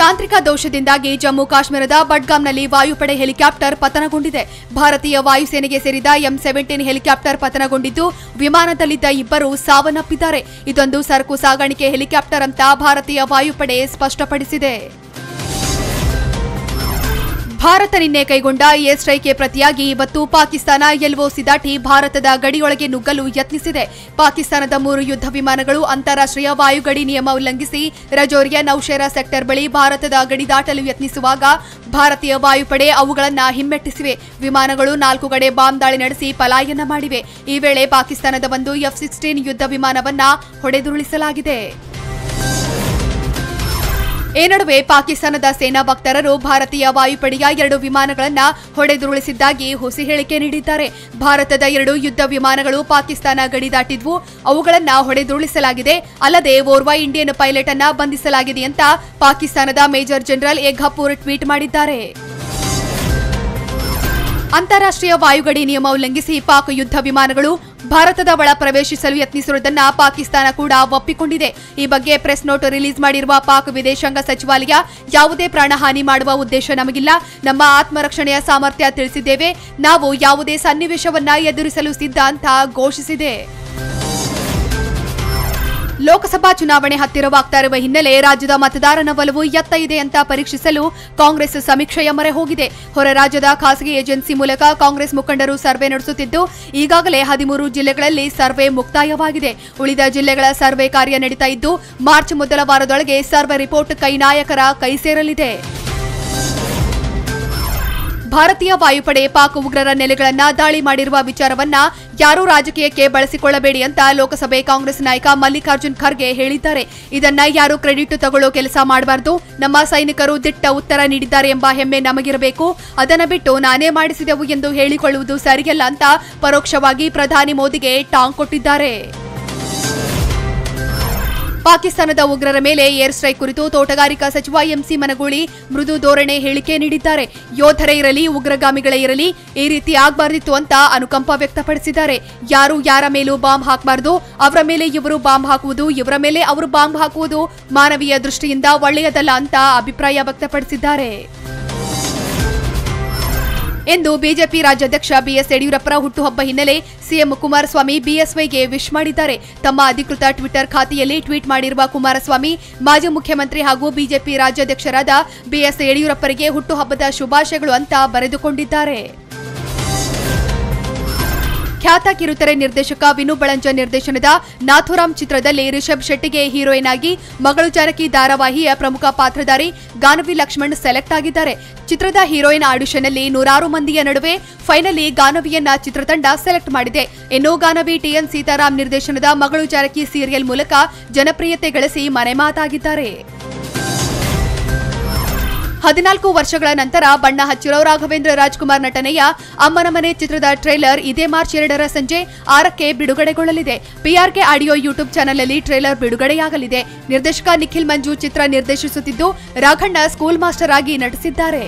ತಾಂತ್ರಿಕ ದೋಷದಿಂದಾಗಿ ಜಮ್ಮು ಕಾಶ್ಮೀರದ ಬಡ್ಗಾಮ್ನಲ್ಲಿ ವಾಯುಪಡೆ ಹೆಲಿಕಾಪ್ಟರ್ ಪತನಗೊಂಡಿದೆ. ಭಾರತೀಯ ವಾಯುಸೇನೆಗೆ ಸೇರಿದ M-17 ಹೆಲಿಕಾಪ್ಟರ್ ಪತನಗೊಂಡಿದ್ದು ವಿಮಾನದಲ್ಲಿದ್ದ ಇಬ್ಬರು ಸಾವನ್ನಪ್ಪಿದ್ದಾರೆ. ಇದೊಂದು ಸರಕು ಸಾಗಾಣಿಕೆ ಹೆಲಿಕಾಪ್ಟರ್ ಅಂತ ಭಾರತೀಯ ವಾಯುಪಡೆ ಸ್ಪಷ್ಟಪಡಿಸಿದೆ. ಭಾರತ ನಿನ್ನೆ ಕೈಗೊಂಡ ಏರ್ ಸ್ಟ್ರೈಕ್ಗೆ ಪ್ರತಿಯಾಗಿ ಇವತ್ತು ಪಾಕಿಸ್ತಾನ LOC ದಾಟಿ ಭಾರತದ ಗಡಿಯೊಳಗೆ ನುಗ್ಗಲು ಯತ್ನಿಸಿದೆ. ಪಾಕಿಸ್ತಾನದ 3 ಯುದ್ಧ ವಿಮಾನಗಳು ಅಂತಾರಾಷ್ಟ್ರೀಯ ವಾಯುಗಡಿ ನಿಯಮ ಉಲ್ಲಂಘಿಸಿ ರಜೌರಿಯ ನೌಶೇರಾ ಸೆಕ್ಟರ್ ಬಳಿ ಭಾರತದ ಗಡಿ ದಾಟಲು ಯತ್ನಿಸುವಾಗ ಭಾರತೀಯ ವಾಯುಪಡೆ ಅವುಗಳನ್ನು ಹಿಮ್ಮೆಟ್ಟಿಸಿವೆ. ವಿಮಾನಗಳು 4 ಕಡೆ ಬಾಂಬ್ ದಾಳಿ ನಡೆಸಿ ಪಲಾಯನ ಮಾಡಿವೆ. ಈ ವೇಳೆ ಪಾಕಿಸ್ತಾನದ ಒಂದು F-16 ಯುದ್ಧ ವಿಮಾನವನ್ನ ಹೊಡೆದುರುಳಿಸಲಾಗಿದೆ. ಈ ನಡುವೆ ಪಾಕಿಸ್ತಾನದ ಸೇನಾ ವಕ್ತಾರರು ಭಾರತೀಯ ವಾಯುಪಡೆಯ 2 ವಿಮಾನಗಳನ್ನು ಹೊಡೆದುರುಳಿಸಿದ್ದಾಗಿ ಹುಸಿ ಹೇಳಿಕೆ ನೀಡಿದ್ದಾರೆ. ಭಾರತದ 2 ಯುದ್ಧ ವಿಮಾನಗಳು ಪಾಕಿಸ್ತಾನ ಗಡಿ ದಾಟಿದ್ವು, ಅವುಗಳನ್ನು ಹೊಡೆದುರುಳಿಸಲಾಗಿದೆ. ಅಲ್ಲದೆ ಓರ್ವ ಇಂಡಿಯನ್ ಪೈಲಟ್ ಅನ್ನ ಬಂಧಿಸಲಾಗಿದೆ ಅಂತ ಪಾಕಿಸ್ತಾನದ ಮೇಜರ್ ಜನರಲ್ ಎ ಘಫೂರ್ ಟ್ವೀಟ್ ಮಾಡಿದ್ದಾರೆ. ಅಂತಾರಾಷ್ಟ್ರೀಯ ವಾಯುಗಡಿ ನಿಯಮ ಉಲ್ಲಂಘಿಸಿ ಪಾಕ್ ಯುದ್ಧ ವಿಮಾನಗಳು ಭಾರತದ ಒಳ ಪ್ರವೇಶಿಸಲು ಯತ್ನಿಸಿರುವುದನ್ನು ಪಾಕಿಸ್ತಾನ ಕೂಡ ಒಪ್ಪಿಕೊಂಡಿದೆ. ಈ ಬಗ್ಗೆ ಪ್ರೆಸ್ ನೋಟ್ ರಿಲೀಸ್ ಮಾಡಿರುವ ಪಾಕ್ ವಿದೇಶಾಂಗ ಸಚಿವಾಲಯ ಯಾವುದೇ ಪ್ರಾಣಹಾನಿ ಮಾಡುವ ಉದ್ದೇಶ ನಮಗಿಲ್ಲ, ನಮ್ಮ ಆತ್ಮರಕ್ಷಣೆಯ ಸಾಮರ್ಥ್ಯ ತಿಳಿಸಿದ್ದೇವೆ, ನಾವು ಯಾವುದೇ ಸನ್ನಿವೇಶವನ್ನ ಎದುರಿಸಲು ಸಿದ್ಧ ಅಂತ ಘೋಷಿಸಿದೆ. ಲೋಕಸಭಾ ಚುನಾವಣೆ ಹತ್ತಿರವಾಗ್ತಾ ಇರುವ ಹಿನ್ನೆಲೆ ರಾಜ್ಯದ ಮತದಾರನ ಒಲವು ಎತ್ತ ಇದೆ ಅಂತ ಪರೀಕ್ಷಿಸಲು ಕಾಂಗ್ರೆಸ್ ಸಮೀಕ್ಷೆಯ ಮೊರೆ ಹೋಗಿದೆ. ಹೊರ ರಾಜ್ಯದ ಖಾಸಗಿ ಏಜೆನ್ಸಿ ಮೂಲಕ ಕಾಂಗ್ರೆಸ್ ಮುಖಂಡರು ಸರ್ವೆ ನಡೆಸುತ್ತಿದ್ದು ಈಗಾಗಲೇ 13 ಜಿಲ್ಲೆಗಳಲ್ಲಿ ಸರ್ವೆ ಮುಕ್ತಾಯವಾಗಿದೆ. ಉಳಿದ ಜಿಲ್ಲೆಗಳ ಸರ್ವೆ ಕಾರ್ಯ ನಡೀತಾ ಇದ್ದು ಮಾರ್ಚ್ ಮೊದಲ ವಾರದೊಳಗೆ ಸರ್ವೆ ರಿಪೋರ್ಟ್ ನಾಯಕರ ಕೈ ಸೇರಲಿದೆ. ಭಾರತೀಯ ವಾಯುಪಡೆ ಪಾಕ್ ಉಗ್ರರ ನೆಲೆಗಳನ್ನು ದಾಳಿ ಮಾಡಿರುವ ವಿಚಾರವನ್ನ ಯಾರೂ ರಾಜಕೀಯಕ್ಕೆ ಬಳಸಿಕೊಳ್ಳಬೇಡಿ ಅಂತ ಲೋಕಸಭೆ ಕಾಂಗ್ರೆಸ್ ನಾಯಕ ಮಲ್ಲಿಕಾರ್ಜುನ್ ಖರ್ಗೆ ಹೇಳಿದ್ದಾರೆ. ಇದನ್ನ ಯಾರೂ ಕ್ರೆಡಿಟ್ ತಗೊಳ್ಳೋ ಕೆಲಸ ಮಾಡಬಾರದು. ನಮ್ಮ ಸೈನಿಕರು ದಿಟ್ಟ ಉತ್ತರ ನೀಡಿದ್ದಾರೆ ಎಂಬ ಹೆಮ್ಮೆ ನಮಗಿರಬೇಕು. ಅದನ್ನ ಬಿಟ್ಟು ನಾನೇ ಮಾಡಿಸಿದೆವು ಎಂದು ಹೇಳಿಕೊಳ್ಳುವುದು ಸರಿಯಲ್ಲ ಅಂತ ಪರೋಕ್ಷವಾಗಿ ಪ್ರಧಾನಿ ಮೋದಿಗೆ ಟಾಂಗ್ ಕೊಟ್ಟಿದ್ದಾರೆ. ಪಾಕಿಸ್ತಾನದ ಉಗ್ರರ ಮೇಲೆ ಏರ್ ಸ್ಟ್ರೈಕ್ ಕುರಿತು ತೋಟಗಾರಿಕಾ ಸಚಿವ MC ಮನಗೂಳಿ ಮೃದು ಧೋರಣೆ ಹೇಳಿಕೆ ನೀಡಿದ್ದಾರೆ. ಯೋಧರೇ ಇರಲಿ, ಉಗ್ರಗಾಮಿಗಳೇ ಇರಲಿ, ಈ ರೀತಿ ಆಗಬಾರ್ದಿತ್ತು ಅಂತ ಅನುಕಂಪ ವ್ಯಕ್ತಪಡಿಸಿದ್ದಾರೆ. ಯಾರು ಯಾರ ಮೇಲೂ ಬಾಂಬ್ ಹಾಕಬಾರದು, ಅವರ ಮೇಲೆ ಇವರು ಬಾಂಬ್ ಹಾಕುವುದು, ಇವರ ಮೇಲೆ ಅವರು ಬಾಂಬ್ ಹಾಕುವುದು ಮಾನವೀಯ ದೃಷ್ಟಿಯಿಂದ ಒಳ್ಳೆಯದಲ್ಲ ಅಂತ ಅಭಿಪ್ರಾಯ ವ್ಯಕ್ತಪಡಿಸಿದ್ದಾರೆ ಎಂದು ಬಿಜೆಪಿ ರಾಜ್ಯಾಧ್ಯಕ್ಷ BS ಯಡಿಯೂರಪ್ಪರ ಹುಟ್ಟುಹಬ್ಬ ಹಿನ್ನೆಲೆ ಸಿಎಂ ಕುಮಾರಸ್ವಾಮಿ BSYಗೆ ವಿಶ್ ಮಾಡಿದ್ದಾರೆ. ತಮ್ಮ ಅಧಿಕೃತ ಟ್ವಿಟರ್ ಖಾತೆಯಲ್ಲಿ ಟ್ವೀಟ್ ಮಾಡಿರುವ ಕುಮಾರಸ್ವಾಮಿ ಮಾಜಿ ಮುಖ್ಯಮಂತ್ರಿ ಹಾಗೂ ಬಿಜೆಪಿ ರಾಜ್ಯಾಧ್ಯಕ್ಷರಾದ BS ಯಡಿಯೂರಪ್ಪರಿಗೆ ಹುಟ್ಟುಹಬ್ಬದ ಶುಭಾಶಯಗಳು ಅಂತ ಬರೆದುಕೊಂಡಿದ್ದಾರೆ. ಖ್ಯಾತ ಕಿರುತೆರೆ ನಿರ್ದೇಶಕ ವಿನು ಬಳಂಜ ನಿರ್ದೇಶನದ ನಾಥುರಾಮ್ ಚಿತ್ರದಲ್ಲಿ ರಿಷಬ್ ಶೆಟ್ಟಿಗೆ ಹೀರೋಯಿನ್ ಆಗಿ ಮಗಳು ಜಾನಕಿ ಧಾರಾವಾಹಿಯ ಪ್ರಮುಖ ಪಾತ್ರಧಾರಿ ಗಾನವಿ ಲಕ್ಷ್ಮಣ್ ಸೆಲೆಕ್ಟ್ ಆಗಿದ್ದಾರೆ. ಚಿತ್ರದ ಹೀರೋಯಿನ್ ಆಡಿಷನ್ನಲ್ಲಿ 106 ಮಂದಿಯ ನಡುವೆ ಫೈನಲಿ ಗಾನವಿಯನ್ನ ಚಿತ್ರತಂಡ ಸೆಲೆಕ್ಟ್ ಮಾಡಿದೆ. ಇನ್ನು ಗಾನವಿ TN ಸೀತಾರಾಮ್ ನಿರ್ದೇಶನದ ಮಗಳು ಜಾನಕಿ ಸೀರಿಯಲ್ ಮೂಲಕ ಜನಪ್ರಿಯತೆ ಗಳಿಸಿ ಮನೆಮಾತಾಗಿದ್ದಾರೆ. 14 ವರ್ಷಗಳ ನಂತರ ಬಣ್ಣ ಹಚ್ಚಿರೋ ರಾಘವೇಂದ್ರ ರಾಜ್ಕುಮಾರ್ ನಟನೆಯ ಅಮ್ಮನ ಮನೆ ಚಿತ್ರದ ಟ್ರೇಲರ್ ಇದೇ ಮಾರ್ಚ್ 2ರ ಸಂಜೆ 6ಕ್ಕೆ ಬಿಡುಗಡೆಗೊಳ್ಳಲಿದೆ. PRK ಆಡಿಯೋ ಯೂಟ್ಯೂಬ್ ಚಾನೆಲ್ನಲ್ಲಿ ಟ್ರೇಲರ್ ಬಿಡುಗಡೆಯಾಗಲಿದೆ. ನಿರ್ದೇಶಕ ನಿಖಿಲ್ ಮಂಜು ಚಿತ್ರ ನಿರ್ದೇಶಿಸುತ್ತಿದ್ದು ರಾಘಣ್ಣ ಸ್ಕೂಲ್ ಮಾಸ್ಟರ್ ಆಗಿ ನಟಿಸಿದ್ದಾರೆ.